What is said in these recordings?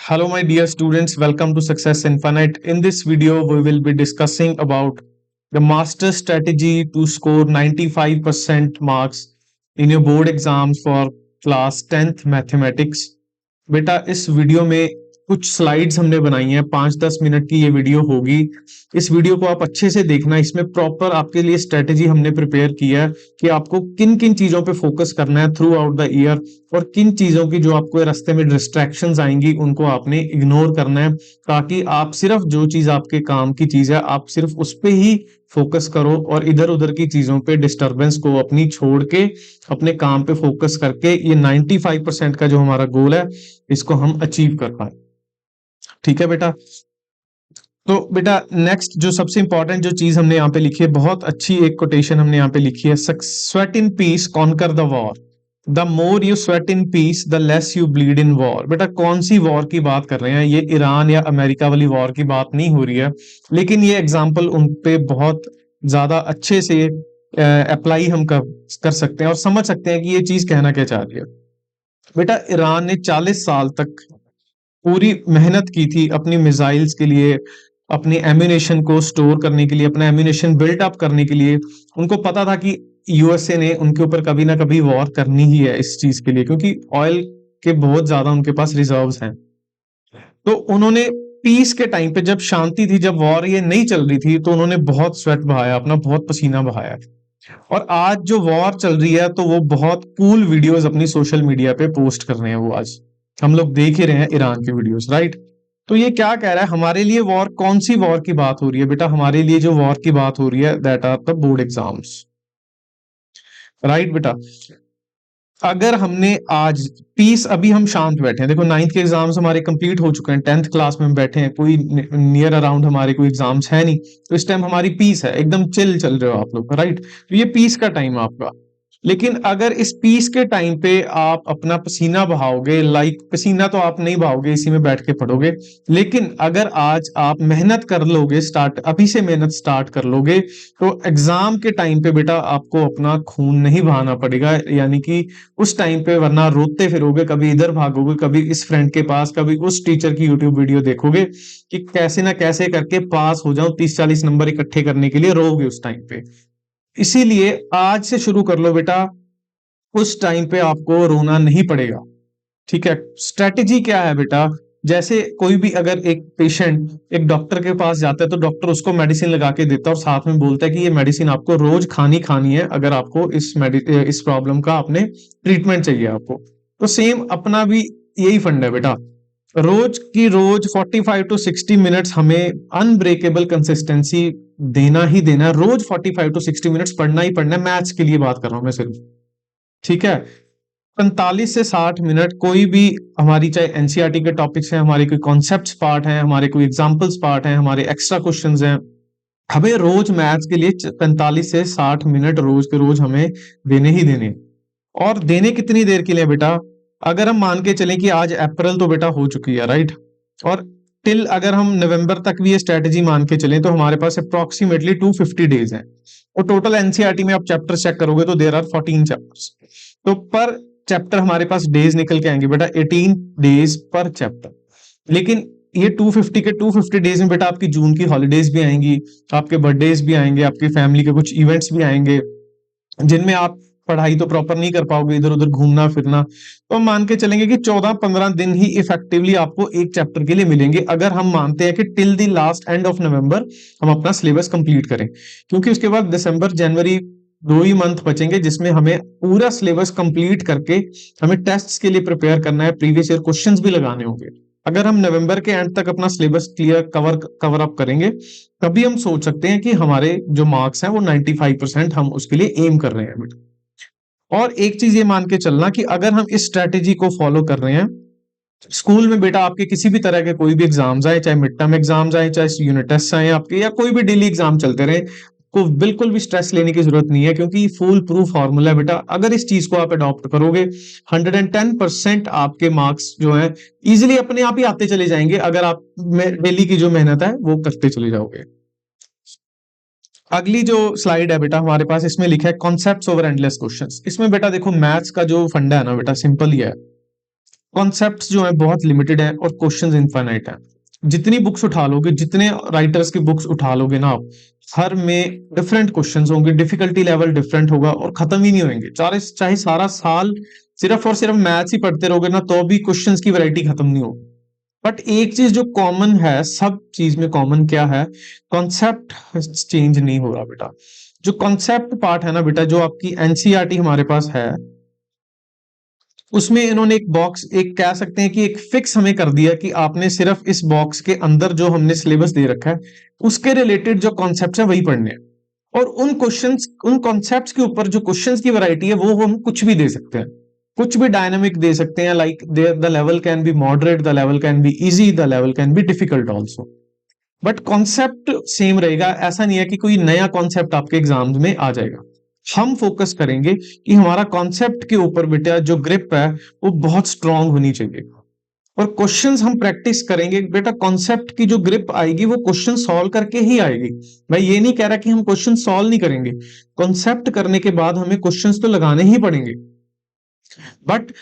Hello, my dear students. Welcome to Success Infinite. In this video, we will be discussing about the master strategy to score 95% marks in your board exams for class 10th mathematics. बेटा इस video में कुछ slides हमने बनाई हैं, 5-10 minute की ये video होगी। इस वीडियो को आप अच्छे से देखना, इसमें प्रॉपर आपके लिए स्ट्रेटेजी हमने प्रिपेयर किया है कि आपको किन किन चीजों पे फोकस करना है थ्रू आउट द ईयर, और किन चीजों की जो आपको रास्ते में डिस्ट्रैक्शंस आएंगी उनको आपने इग्नोर करना है, ताकि आप सिर्फ जो चीज आपके काम की चीज है आप सिर्फ उस पे ही फोकस करो और इधर उधर की चीजों पे डिस्टरबेंस को अपनी छोड़ के अपने काम पे फोकस करके ये 95% का जो हमारा गोल है इसको हम अचीव कर पाए। ठीक है बेटा। तो बेटा नेक्स्ट जो सबसे इंपॉर्टेंट जो चीज हमने यहाँ पे लिखी है, बहुत अच्छी एक कोटेशन हमने यहाँ पे लिखी है, sweat in peace conquer the war, the more you sweat in peace the less you bleed in war. बेटा कौन सी वॉर की बात कर रहे हैं? ये ईरान या अमेरिका वाली वॉर की बात नहीं हो रही है, लेकिन ये एग्जाम्पल उन पे बहुत ज्यादा अच्छे से अप्लाई हम कर सकते हैं और समझ सकते हैं कि ये चीज कहना क्या चाह रही है। बेटा ईरान ने 40 साल तक पूरी मेहनत की थी अपनी मिसाइल्स के लिए, अपनी एम्यूनेशन को स्टोर करने के लिए, अपना एम्यूनेशन बिल्ट अप करने के लिए। उनको पता था कि यूएसए ने उनके ऊपर कभी ना कभी वॉर करनी ही है इस चीज के लिए, क्योंकि ऑयल के बहुत ज्यादा उनके पास रिजर्व्स हैं। तो उन्होंने पीस के टाइम पे, जब शांति थी, जब वॉर ये नहीं चल रही थी, तो उन्होंने बहुत स्वेट बहाया, अपना बहुत पसीना बहाया। और आज जो वॉर चल रही है तो वो बहुत कूल वीडियोस अपनी सोशल मीडिया पे पोस्ट कर रहे हैं, वो आज हम लोग देख ही रहे हैं ईरान के वीडियोस, राइट। तो ये क्या कह रहा है हमारे लिए? वॉर, कौन सी वॉर की बात हो रही है बेटा? हमारे लिए जो वॉर की बात हो रही है that are the board exams, right बेटा। अगर हमने आज पीस, अभी हम शांत बैठे हैं, देखो 9th के एग्जाम्स हमारे कंप्लीट हो चुके हैं, 10th क्लास में हम बैठे हैं, कोई नियर अराउंड हमारे कोई एग्जाम्स है नहीं, तो इस टाइम हमारी पीस है, एकदम चिल चल रहे हो आप लोग, राइट। तो ये पीस का टाइम है आपका। लेकिन अगर इस पीस के टाइम पे आप अपना पसीना बहाओगे, लाइक पसीना तो आप नहीं बहाओगे, इसी में बैठ के पढ़ोगे, लेकिन अगर आज आप मेहनत कर लोगे, स्टार्ट अभी से मेहनत स्टार्ट कर लोगे, तो एग्जाम के टाइम पे बेटा आपको अपना खून नहीं बहाना पड़ेगा, यानी कि उस टाइम पे, वरना रोते फिरोगे, कभी इधर भागोगे, कभी इस फ्रेंड के पास, कभी उस टीचर की यूट्यूब वीडियो देखोगे कि कैसे ना कैसे करके पास हो जाऊं, 30-40 नंबर इकट्ठे करने के लिए रोगे उस टाइम पे। इसीलिए आज से शुरू कर लो बेटा, उस टाइम पे आपको रोना नहीं पड़ेगा। ठीक है। स्ट्रेटेजी क्या है बेटा? जैसे कोई भी अगर एक पेशेंट एक डॉक्टर के पास जाता है तो डॉक्टर उसको मेडिसिन लगा के देता है और साथ में बोलता है कि ये मेडिसिन आपको रोज खानी है, अगर आपको इस प्रॉब्लम का आपने ट्रीटमेंट चाहिए आपको। तो सेम अपना भी यही फंड है बेटा, रोज की रोज 45 टू 60 मिनट्स हमें अनब्रेकेबल कंसिस्टेंसी देना ही देना है। रोज 45 टू 60 मिनट्स पढ़ना ही पढ़ना है। मैथ्स के लिए बात कर रहा हूं मैं सिर्फ, ठीक है। 45 से 60 मिनट कोई भी, हमारी चाहे एनसीईआरटी के टॉपिक्स हैं, हमारे कोई कॉन्सेप्ट्स पार्ट हैं, हमारे कोई एग्जांपल्स पार्ट हैं, हमारे एक्स्ट्रा क्वेश्चंस हैं, हमें रोज मैथ्स के लिए 45 से 60 मिनट रोज के रोज हमें देने ही देने। और देने कितनी देर के लिए बेटा? अगर हम मान के चलें कि आज अप्रैल तो बेटा हो चुकी है, राइट, और टिल अगर हम नवंबर तक भी ये स्ट्रेटेजी मान के चलें तो हमारे पास अप्रोक्सीमेटली 250 डेज हैं। और टोटल एनसीईआरटी में आप चैप्टर चेक करोगे तो देर आर 14 चैप्टर्स, तो पर चैप्टर हमारे पास डेज निकल के आएंगे बेटा 18 डेज पर चैप्टर। लेकिन ये 250 डेज में बेटा आपकी जून की हॉलीडेज भी आएंगी, आपके बर्थडेज भी आएंगे, आपकी फैमिली के कुछ इवेंट्स भी आएंगे जिनमें आप पढ़ाई तो प्रॉपर नहीं कर पाओगे, इधर उधर घूमना फिरना। तो हम मान के चलेंगे कि 14-15 दिन ही इफेक्टिवली आपको एक चैप्टर के लिए मिलेंगे, अगर हम मानते हैं कि till the last end of November हम अपना सिलेबस कंप्लीट करें, क्योंकि उसके बाद दिसंबर जनवरी 2 ही मंथ बचेंगे जिसमें हमें पूरा सिलेबस कंप्लीट करके हमें टेस्ट्स के लिए प्रिपेयर करना है, प्रीवियस ईयर क्वेश्चंस भी लगाने होंगे। अगर हम नवंबर के एंड तक अपना सिलेबस क्लियर कवर अप करेंगे, तभी हम सोच सकते हैं कि हमारे जो मार्क्स हैं वो 95% हम उसके लिए एम कर रहे हैं। और एक चीज ये मान के चलना कि अगर हम इस स्ट्रेटेजी को फॉलो कर रहे हैं, स्कूल में बेटा आपके किसी भी तरह के कोई भी एग्जाम्स आए, चाहे मिड टर्म एग्जाम्स आए, चाहे यूनिट टेस्ट आए आपके, या कोई भी डेली एग्जाम चलते रहे, को बिल्कुल भी स्ट्रेस लेने की जरूरत नहीं है, क्योंकि फुल प्रूफ फॉर्मूला है बेटा। अगर इस चीज को आप अडॉप्ट करोगे, 110% आपके मार्क्स जो है इजिली अपने आप ही आते चले जाएंगे, अगर आप डेली की जो मेहनत है वो करते चले जाओगे। अगली जो स्लाइड है बेटा हमारे पास, इसमें लिखा है कॉन्सेप्ट्स ओवर एंडलेस क्वेश्चंस। इसमें बेटा देखो मैथ्स का जो फंडा है ना बेटा, सिंपल ही है। कॉन्सेप्ट्स जो है बहुत लिमिटेड है और क्वेश्चंस इनफाइनाइट है। जितनी बुक्स उठा लोगे, जितने राइटर्स की बुक्स उठा लोगे ना आप, हर में डिफरेंट क्वेश्चंस होंगे, डिफिकल्टी लेवल डिफरेंट होगा और खत्म ही नहीं होंगे। चाहे चाहे सारा साल सिर्फ और सिर्फ मैथ्स ही पढ़ते रहोगे ना, तो भी क्वेश्चंस की वैरायटी खत्म नहीं होगी। बट एक चीज जो कॉमन है, सब चीज में कॉमन क्या है, कॉन्सेप्ट चेंज नहीं हो रहा बेटा। जो कॉन्सेप्ट पार्ट है ना बेटा, जो आपकी एनसीईआरटी हमारे पास है, उसमें इन्होंने एक बॉक्स, एक कह सकते हैं कि एक फिक्स हमें कर दिया कि आपने सिर्फ इस बॉक्स के अंदर जो हमने सिलेबस दे रखा है उसके रिलेटेड जो कॉन्सेप्ट है वही पढ़ने हैं। और उन क्वेश्चंस, उन कॉन्सेप्ट्स के ऊपर जो क्वेश्चंस की वैरायटी है वो हम कुछ भी दे सकते हैं, कुछ भी डायनामिक दे सकते हैं। Like the level can be moderate, the level can be easy, the level can be difficult also, but concept same रहेगा। ऐसा नहीं है कि कोई नया कॉन्सेप्ट आपके एग्जाम्स में आ जाएगा। हम फोकस करेंगे कि हमारा कॉन्सेप्ट के ऊपर बेटा जो ग्रिप है वो बहुत स्ट्रांग होनी चाहिए। और क्वेश्चंस हम प्रैक्टिस करेंगे बेटा, कॉन्सेप्ट की जो ग्रिप आएगी वो क्वेश्चन सॉल्व करके ही आएगी। मैं ये नहीं कह रहा कि हम क्वेश्चन सॉल्व नहीं करेंगे, कॉन्सेप्ट करने के बाद हमें क्वेश्चंस तो लगाने ही पड़ेंगे। बट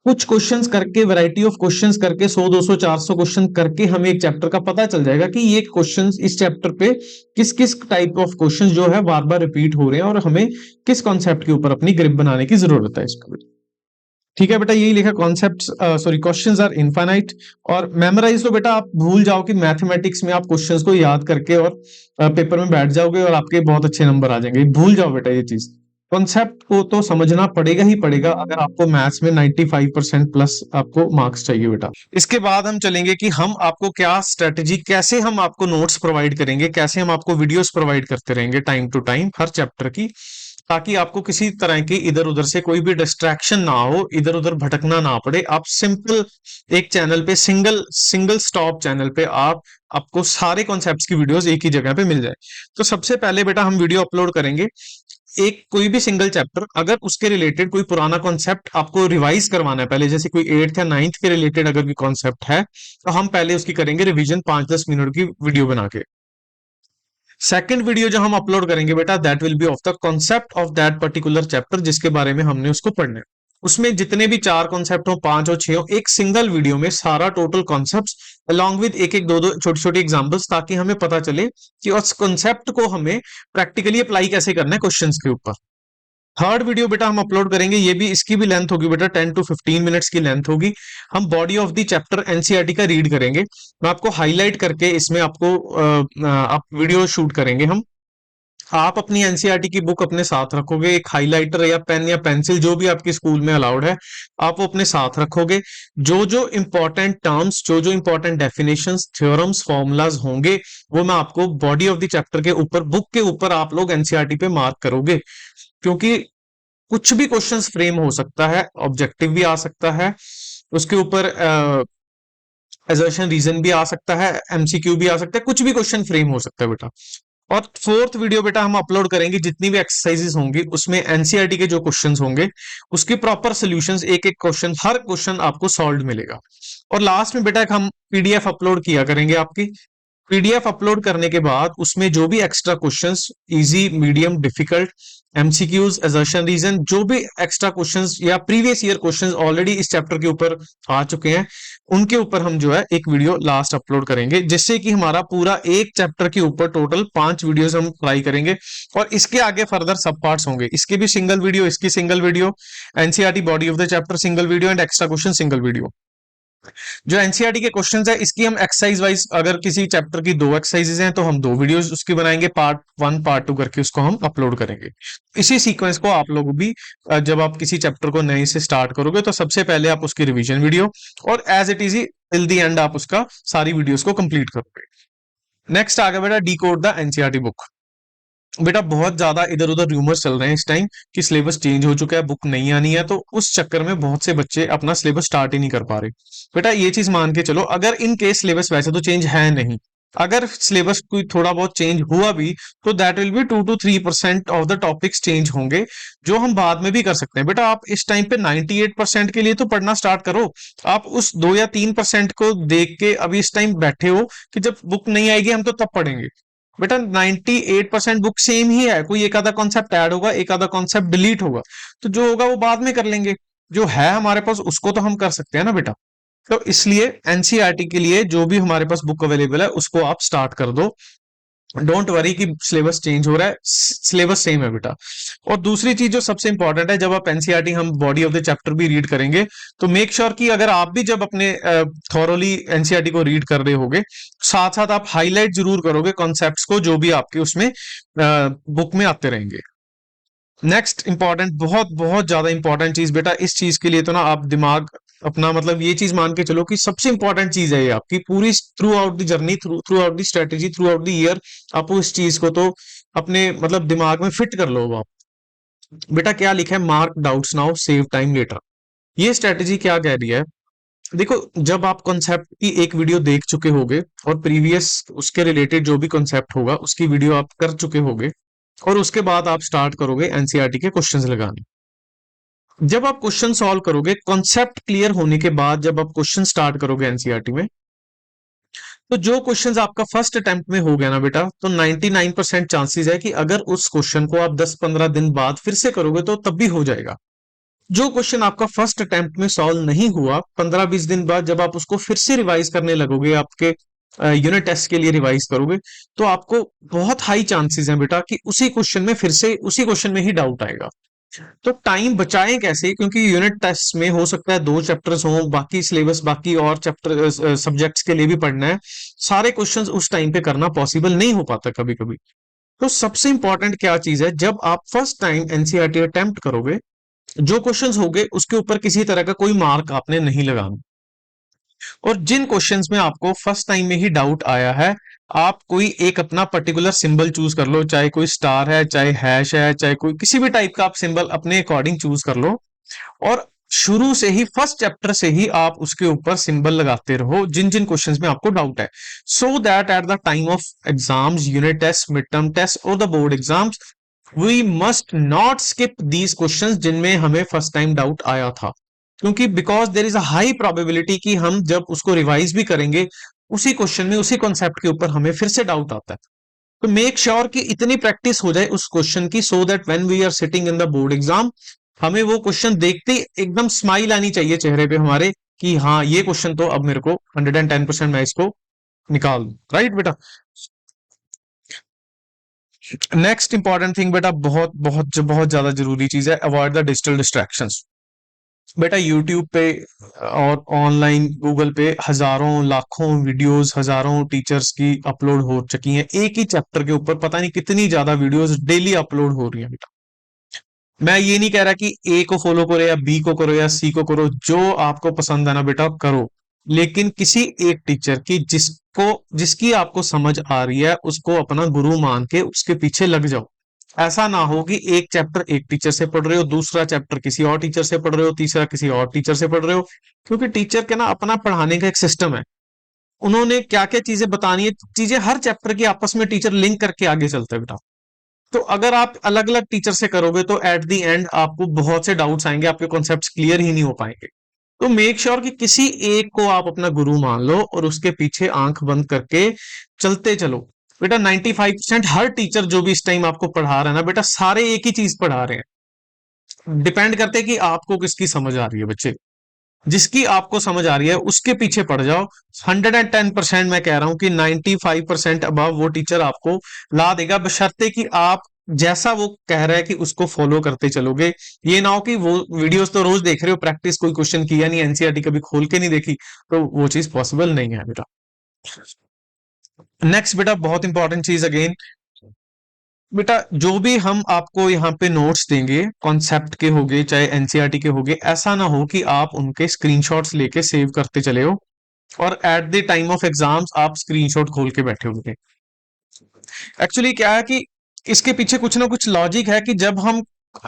कुछ क्वेश्चंस करके, वैरायटी ऑफ क्वेश्चंस करके, 100 200 400 क्वेश्चन करके हमें एक चैप्टर का पता चल जाएगा कि ये क्वेश्चंस इस चैप्टर पे किस किस टाइप ऑफ क्वेश्चंस जो है बार बार रिपीट हो रहे हैं और हमें किस कॉन्सेप्ट के ऊपर अपनी ग्रिप बनाने की जरूरत है इसका। ठीक है बेटा, यही लिखा concept, sorry, questions are infinite. और मेमोराइज तो बेटा आप भूल जाओ कि मैथमेटिक्स में आप क्वेश्चंस को याद करके और पेपर में बैठ जाओगे और आपके बहुत अच्छे नंबर आ जाएंगे। भूल जाओ बेटा ये चीज। कॉन्सेप्ट को तो समझना पड़ेगा ही पड़ेगा अगर आपको मैथ्स में 95% प्लस आपको मार्क्स चाहिए बेटा। इसके बाद हम चलेंगे कि हम आपको क्या स्ट्रेटेजी, कैसे हम आपको नोट्स प्रोवाइड करेंगे, कैसे हम आपको वीडियोस प्रोवाइड करते रहेंगे टाइम टू टाइम हर चैप्टर की, ताकि आपको किसी तरह की इधर उधर से कोई भी डिस्ट्रैक्शन ना हो, इधर उधर भटकना ना पड़े। आप सिंपल एक चैनल पे, सिंगल सिंगल स्टॉप चैनल पे आप, आपको सारे कॉन्सेप्ट्स की वीडियोस एक ही जगह पे मिल जाए। तो सबसे पहले बेटा हम वीडियो अपलोड करेंगे, एक कोई भी सिंगल चैप्टर, अगर उसके रिलेटेड कोई पुराना कॉन्सेप्ट आपको रिवाइज करवाना है पहले, जैसे कोई 8th या 9th के रिलेटेड अगर कोई कॉन्सेप्ट है, तो हम पहले उसकी करेंगे रिवीजन 5-10 मिनट की वीडियो बना के। सेकंड वीडियो जो हम अपलोड करेंगे बेटा, that will be of the concept of that particular chapter जिसके बारे में हमने उसको पढ़ना है। उसमें जितने भी 4 कॉन्सेप्ट हो, 5 हो, 6 हो, एक सिंगल वीडियो में सारा टोटल कॉन्सेप्ट अलॉन्ग विद एक एक दो दो छोटी छोटी एग्जांपल्स, ताकि हमें पता चले कि उस कॉन्सेप्ट को हमें प्रैक्टिकली अप्लाई कैसे करना है क्वेश्चंस के ऊपर। थर्ड वीडियो बेटा हम अपलोड करेंगे, ये भी, इसकी भी लेंथ होगी बेटा 10 to 15 मिनट्स की लेंथ होगी। हम body of the chapter NCERT का रीड करेंगे। मैं आपको हाईलाइट करके इसमें आपको आप वीडियो शूट करेंगे हम। आप अपनी एनसीईआरटी की बुक अपने साथ रखोगे, एक हाइलाइटर या पेन या पेंसिल जो भी आपके स्कूल में अलाउड है, आप वो अपने साथ रखोगे। जो जो इंपॉर्टेंट टर्म्स, जो जो इंपॉर्टेंट डेफिनेशंस, थ्योरम्स, फॉर्मूलाज होंगे, वो मैं आपको बॉडी ऑफ द चैप्टर के ऊपर, बुक के ऊपर आप लोग एनसीईआरटी पे मार्क करोगे। क्योंकि कुछ भी क्वेश्चंस फ्रेम हो सकता है, ऑब्जेक्टिव भी आ सकता है, उसके ऊपर असर्शन रीजन भी आ सकता है, एमसीक्यू भी आ सकता है, कुछ भी क्वेश्चन फ्रेम हो सकता है बेटा। और फोर्थ वीडियो बेटा हम अपलोड करेंगे, जितनी भी एक्सरसाइजेस होंगी उसमें एनसीईआरटी के जो क्वेश्चंस होंगे उसके प्रॉपर सॉल्यूशंस, एक एक क्वेश्चन, हर क्वेश्चन आपको सॉल्व मिलेगा। और लास्ट में बेटा हम पीडीएफ अपलोड किया करेंगे आपकी। पीडीएफ अपलोड करने के बाद उसमें जो भी extra questions, easy, medium, difficult, MCQs, assertion reason, जो भी एक्स्ट्रा क्वेश्चंस या प्रीवियस ईयर क्वेश्चंस ऑलरेडी इस चैप्टर के ऊपर आ चुके हैं, उनके ऊपर हम जो है एक वीडियो लास्ट अपलोड करेंगे, जिससे कि हमारा पूरा एक चैप्टर के ऊपर टोटल 5 वीडियोस हम ट्राई करेंगे। और इसके आगे फर्दर सब पार्ट्स होंगे, इसके भी सिंगल वीडियो, इसकी single video, NCERT body of the chapter single video and extra question single video. जो एनसीईआरटी के क्वेश्चंस है इसकी हम एक्सरसाइज वाइज, अगर किसी चैप्टर की 2 एक्सरसाइजेज हैं तो हम 2 वीडियोस उसकी बनाएंगे, पार्ट 1 पार्ट 2 करके उसको हम अपलोड करेंगे। इसी सीक्वेंस को आप लोग भी जब आप किसी चैप्टर को नए से स्टार्ट करोगे तो सबसे पहले आप उसकी रिवीजन वीडियो, और as it is till the end आप उसका सारी वीडियोस को कंप्लीट करोगे। नेक्स्ट आ गया बेटा D code the NCERT book. बेटा बहुत ज्यादा इधर उधर रूमर्स चल रहे हैं इस टाइम कि सिलेबस चेंज हो चुका है, बुक नहीं आनी है, तो उस चक्कर में बहुत से बच्चे अपना सिलेबस स्टार्ट ही नहीं कर पा रहे। बेटा ये चीज मान के चलो, अगर इन केस सिलेबस वैसे तो चेंज है नहीं, अगर सिलेबस कोई थोड़ा बहुत चेंज हुआ भी तो that will be 2 to 3% of the topics change होंगे, जो हम बाद में भी कर सकते हैं। बेटा आप इस टाइम पे 98% के लिए तो पढ़ना स्टार्ट करो। आप उस 2 या 3% को देख के अभी इस टाइम बैठे हो कि जब बुक नहीं आएगी हम तो तब पढ़ेंगे। बेटा 98% बुक सेम ही है, कोई एक आधा कॉन्सेप्ट ऐड होगा, एक आधा कॉन्सेप्ट डिलीट होगा, तो जो होगा वो बाद में कर लेंगे। जो है हमारे पास उसको तो हम कर सकते हैं ना बेटा। तो इसलिए एनसीईआरटी के लिए जो भी हमारे पास बुक अवेलेबल है उसको आप स्टार्ट कर दो। डोंट वरी कि सिलेबस चेंज हो रहा है, सिलेबस सेम है बेटा। और दूसरी चीज जो सबसे इंपॉर्टेंट है, जब आप एनसीईआरटी हम बॉडी ऑफ द चैप्टर भी रीड करेंगे, तो मेक श्योर कि अगर आप भी जब अपने थॉरोली एनसीईआरटी को रीड कर रहे होगे, साथ साथ आप हाईलाइट जरूर करोगे कॉन्सेप्ट्स को जो भी आपके उसमें बुक में आते रहेंगे। नेक्स्ट इंपॉर्टेंट, बहुत बहुत ज्यादा इंपॉर्टेंट चीज बेटा, इस चीज के लिए तो ना आप दिमाग अपना मतलब ये चीज मान के चलो कि सबसे इंपॉर्टेंट चीज है ये आपकी पूरी through out the journey, through out the strategy, through out the year. आप इस चीज को तो अपने मतलब दिमाग में फिट कर लो आप। बेटा क्या लिखा है, mark doubts now save time later. ये स्ट्रेटेजी क्या कह रही है, देखो जब आप कॉन्सेप्ट की एक वीडियो देख चुके होगे और प्रीवियस उसके रिलेटेड जो भी कॉन्सेप्ट होगा उसकी वीडियो आप कर चुके होगे, और उसके बाद आप स्टार्ट करोगे एनसीईआरटी के क्वेश्चंस लगाने। जब आप क्वेश्चन सॉल्व करोगे, कॉन्सेप्ट क्लियर होने के बाद जब आप क्वेश्चन स्टार्ट करोगे एनसीईआरटी में, तो जो क्वेश्चंस आपका फर्स्ट अटेम्प्ट में हो गया ना बेटा, तो 99% चांसेस है कि अगर उस क्वेश्चन को आप 10-15 दिन बाद फिर से करोगे तो तब भी हो जाएगा। जो क्वेश्चन आपका फर्स्ट अटेम्प्ट में सॉल्व नहीं हुआ, 15-20 दिन बाद जब आप उसको फिर से रिवाइज करने लगोगे, आपके यूनिट टेस्ट के लिए रिवाइज करोगे, तो आपको बहुत हाई चांसेस हैं बेटा कि उसी क्वेश्चन में फिर से उसी क्वेश्चन में ही डाउट आएगा। तो टाइम बचाएं कैसे, क्योंकि यूनिट टेस्ट में हो सकता है 2 चैप्टर्स हो, बाकी सिलेबस बाकी और चैप्टर सब्जेक्ट्स के लिए भी पढ़ना है, सारे क्वेश्चंस उस टाइम पे करना पॉसिबल नहीं हो पाता कभी कभी। तो सबसे इंपॉर्टेंट क्या चीज है, जब आप फर्स्ट टाइम एनसीईआरटी अटेम्प्ट करोगे, जो क्वेश्चंस होंगे उसके ऊपर किसी तरह का कोई मार्क आपने नहीं लगाना। और जिन क्वेश्चंस में आपको फर्स्ट टाइम में ही डाउट आया है, आप कोई एक अपना पर्टिकुलर सिंबल चूज कर लो, चाहे कोई स्टार है, चाहे हैश है, चाहे कोई किसी भी टाइप का आप सिंबल अपने अकॉर्डिंग चूज कर लो, और शुरू से ही फर्स्ट चैप्टर से ही आप उसके ऊपर सिंबल लगाते रहो जिन जिन क्वेश्चंस में आपको डाउट है, so that at the time of exams, unit test, mid term test और the board exams, we must not skip these questions जिनमें हमें फर्स्ट टाइम डाउट आया था। क्योंकि because there is a high probability कि हम जब उसको रिवाइज भी करेंगे, उसी क्वेश्चन में उसी कॉन्सेप्ट के ऊपर हमें फिर से डाउट आता है। तो मेक श्योर कि इतनी प्रैक्टिस हो जाए उस क्वेश्चन की, so that when we are sitting in the board exam, हमें वो क्वेश्चन देखते ही एकदम स्माइल आनी चाहिए चेहरे पे हमारे कि हाँ ये क्वेश्चन तो अब मेरे को 110% मैं इसको निकाल दूं। राइट बेटा। नेक्स्ट इंपॉर्टेंट थिंग बेटा, बहुत बहुत बहुत ज्यादा जरूरी चीज है, अवॉइड द डिजिटल डिस्ट्रैक्शंस। बेटा यूट्यूब पे और ऑनलाइन गूगल पे हजारों लाखों वीडियोस, हजारों टीचर्स की अपलोड हो चुकी हैं, एक ही चैप्टर के ऊपर पता नहीं कितनी ज्यादा वीडियोस डेली अपलोड हो रही हैं बेटा। मैं ये नहीं कह रहा कि ए को फॉलो करो या बी को करो या सी को करो, जो आपको पसंद है ना बेटा करो, लेकिन किसी एक टीचर की जिसकी आपको समझ आ रही है उसको अपना गुरु मान के उसके पीछे लग जाओ। ऐसा ना हो कि एक चैप्टर एक टीचर से पढ़ रहे हो, दूसरा चैप्टर किसी और टीचर से पढ़ रहे हो, तीसरा किसी और टीचर से पढ़ रहे हो, क्योंकि टीचर के ना अपना पढ़ाने का एक सिस्टम है, उन्होंने क्या क्या चीजें बतानी है, चीजें हर चैप्टर की आपस में टीचर लिंक करके आगे चलते हैं बेटा। तो अगर आप अलग अलग टीचर से करोगे तो एट द एंड आपको बहुत से डाउट्स आएंगे, आपके कॉन्सेप्ट्स क्लियर ही नहीं हो पाएंगे। तो मेक श्योर कि किसी एक को आप अपना गुरु मान लो और उसके पीछे आंख बंद करके चलते चलो। बेटा 95% हर टीचर जो भी इस टाइम आपको पढ़ा रहा है ना बेटा, सारे एक ही चीज पढ़ा रहे हैं। डिपेंड करते हैं कि आपको किसकी समझ आ रही है बच्चे, जिसकी आपको समझ आ रही है उसके पीछे पड़ जाओ। 110% मैं कह रहा हूं कि 95% अबव वो टीचर आपको ला देगा, बशर्ते कि आप जैसा वो कह रहा है कि उसको फॉलो करते चलोगे। ये ना हो कि वो वीडियोस तो रोज देख रहे हो, प्रैक्टिस कोई क्वेश्चन किया नहीं, एनसीईआरटी कभी खोल के नहीं देखी, तो वो चीज पॉसिबल नहीं है बेटा। नेक्स्ट बेटा, बहुत इंपॉर्टेंट चीज अगेन, बेटा जो भी हम आपको यहाँ पे नोट्स देंगे कॉन्सेप्ट के होंगे चाहे एनसीईआरटी के होंगे, ऐसा ना हो कि आप उनके स्क्रीनशॉट्स लेके सेव करते चले हो और eight the time of exams आप स्क्रीनशॉट खोल के बैठे होंगे। एक्चुअली क्या है कि इसके पीछे कुछ ना कुछ लॉजिक है कि जब हम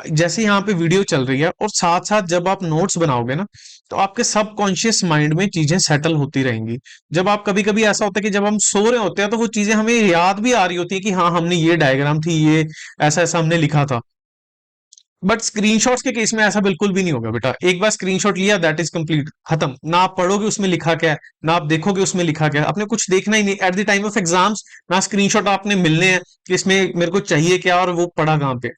जैसे यहाँ पे वीडियो चल रही है और साथ साथ जब आप नोट्स बनाओगे ना, तो आपके सबकॉन्शियस माइंड में चीजें सेटल होती रहेंगी। जब आप कभी कभी ऐसा होता है कि जब हम सो रहे होते हैं तो वो चीजें हमें याद भी आ रही होती है कि हाँ हमने ये डायग्राम थी, ये ऐसा ऐसा हमने लिखा था। बट स्क्रीनशॉट्स के केस में ऐसा बिल्कुल भी नहीं होगा बेटा, एक बार स्क्रीनशॉट लिया दैट इज कंप्लीट, खत्म, ना आप पढ़ोगे उसमें लिखा क्या है, ना आप देखोगे उसमें लिखा क्या है, आपने कुछ देखना ही नहीं eight the time of exams, ना स्क्रीनशॉट आपने मिलने हैं कि इसमें मेरे को चाहिए क्या और वो पढ़ा कहाँ पे।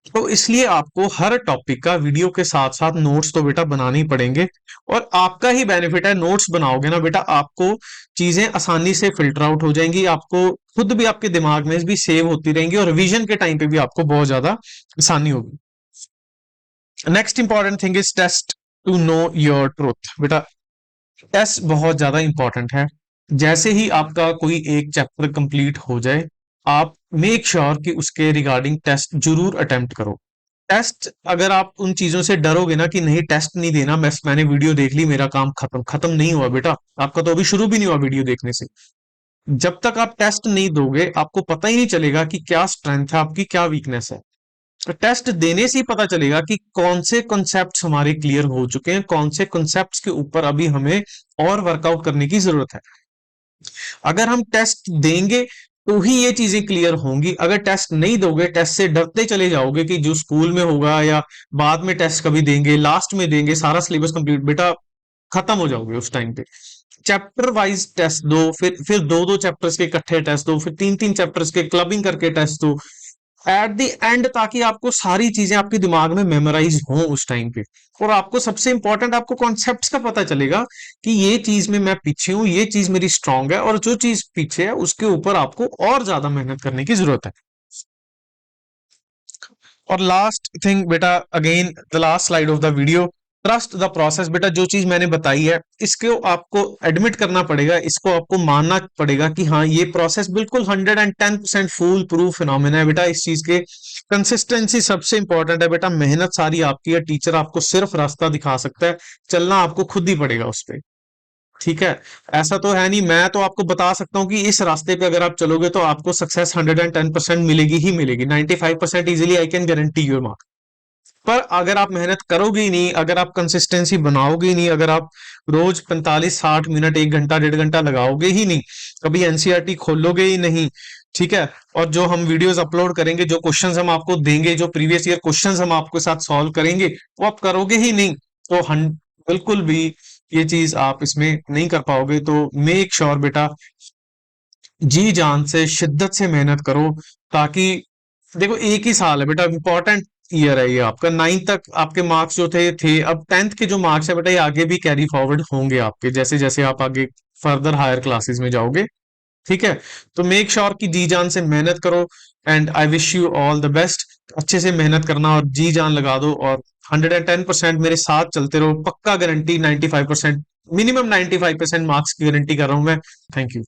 तो इसलिए आपको हर टॉपिक का वीडियो के साथ साथ नोट्स तो बेटा बनाने ही पड़ेंगे। और आपका ही बेनिफिट है, नोट्स बनाओगे ना बेटा, आपको चीजें आसानी से फिल्टर आउट हो जाएंगी, आपको खुद भी आपके दिमाग में भी सेव होती रहेंगी, और रिवीजन के टाइम पे भी आपको बहुत ज्यादा आसानी होगी। Next important thing is test to know your truth. बेटा टेस्ट बहुत ज्यादा इंपॉर्टेंट है। जैसे ही आपका कोई एक चैप्टर कंप्लीट हो जाए, आप मेक श्योर कि उसके रिगार्डिंग टेस्ट जरूर अटेम्प्ट करो। टेस्ट, अगर आप उन चीजों से डरोगे ना कि नहीं टेस्ट नहीं देना, मैंने वीडियो देख ली, मेरा काम खत्म, खत्म नहीं हुआ बेटा, आपका तो अभी शुरू भी नहीं हुआ वीडियो देखने से। जब तक आप टेस्ट नहीं दोगे, आपको पता ही नहीं चलेगा कि क्या स्ट्रेंथ है आपकी, क्या वीकनेस है। तो टेस्ट देने से ही पता चलेगा कि कौन से कॉन्सेप्ट्स हमारे क्लियर हो चुके हैं, कौन से कॉन्सेप्ट्स के ऊपर अभी हमें और वर्कआउट करने की जरूरत है। अगर हम टेस्ट देंगे तो ही ये चीजें क्लियर होंगी। अगर टेस्ट नहीं दोगे, टेस्ट से डरते चले जाओगे कि जो स्कूल में होगा या बाद में टेस्ट कभी देंगे, लास्ट में देंगे, सारा सिलेबस कंप्लीट, बेटा खत्म हो जाओगे उस टाइम पे। चैप्टर वाइज टेस्ट दो, फिर दो दो चैप्टर्स के इकट्ठे टेस्ट दो, फिर तीन तीन चैप्टर्स के क्लबिंग करके टेस्ट दो एट द एंड, ताकि आपको सारी चीजें आपके दिमाग में मेमोराइज हो उस टाइम पे। और आपको सबसे इंपॉर्टेंट, आपको कॉन्सेप्ट्स का पता चलेगा कि ये चीज में मैं पीछे हूं, ये चीज मेरी स्ट्रांग है, और जो चीज पीछे है उसके ऊपर आपको और ज्यादा मेहनत करने की जरूरत है। और लास्ट थिंग बेटा, again the last slide of the video, trust the process. बेटा जो चीज मैंने बताई है, इसको आपको एडमिट करना पड़ेगा, इसको आपको मानना पड़ेगा कि हाँ ये प्रोसेस बिल्कुल 110% फूल प्रूफ फिनोमेना है बेटा। इस चीज के कंसिस्टेंसी सबसे इंपॉर्टेंट है बेटा, मेहनत सारी आपकी है, टीचर आपको सिर्फ रास्ता दिखा सकता है, चलना आपको खुद ही पड़ेगा उस पे। ठीक है, ऐसा तो है नहीं, मैं तो आपको बता सकता हूँ कि इस रास्ते पे अगर आप चलोगे तो आपको सक्सेस 110% मिलेगी ही मिलेगी, 95% easily I can guarantee your mark. पर अगर आप मेहनत करोगे ही नहीं, अगर आप कंसिस्टेंसी बनाओगे ही नहीं, अगर आप रोज 45-60 मिनट, 1 घंटा 1.5 घंटा लगाओगे ही नहीं, कभी एनसीईआरटी खोलोगे ही नहीं, ठीक है, और जो हम वीडियोस अपलोड करेंगे, जो क्वेश्चंस हम आपको देंगे, जो प्रीवियस ईयर क्वेश्चंस हम आपके साथ सॉल्व करेंगे, वो आप करोगे ही नहीं, तो बिल्कुल भी ये चीज आप इसमें नहीं कर पाओगे। तो मेक श्योर बेटा, जी जान से शिद्दत से मेहनत करो, ताकि देखो एक ही साल है बेटा, इंपॉर्टेंट ईयर है ये आपका। 9th तक आपके मार्क्स जो थे, अब 10th के जो मार्क्स है बेटा, ये आगे भी कैरी फॉरवर्ड होंगे आपके, जैसे जैसे आप आगे फर्दर हायर क्लासेस में जाओगे। ठीक है, तो मेक श्योर कि जी जान से मेहनत करो, and I wish you all the best. अच्छे से मेहनत करना और जी जान लगा दो, और 110% मेरे साथ चलते रहो, पक्का गारंटी 95%, मिनिमम 95% मार्क्स की गारंटी कर रहा हूं मैं। Thank you.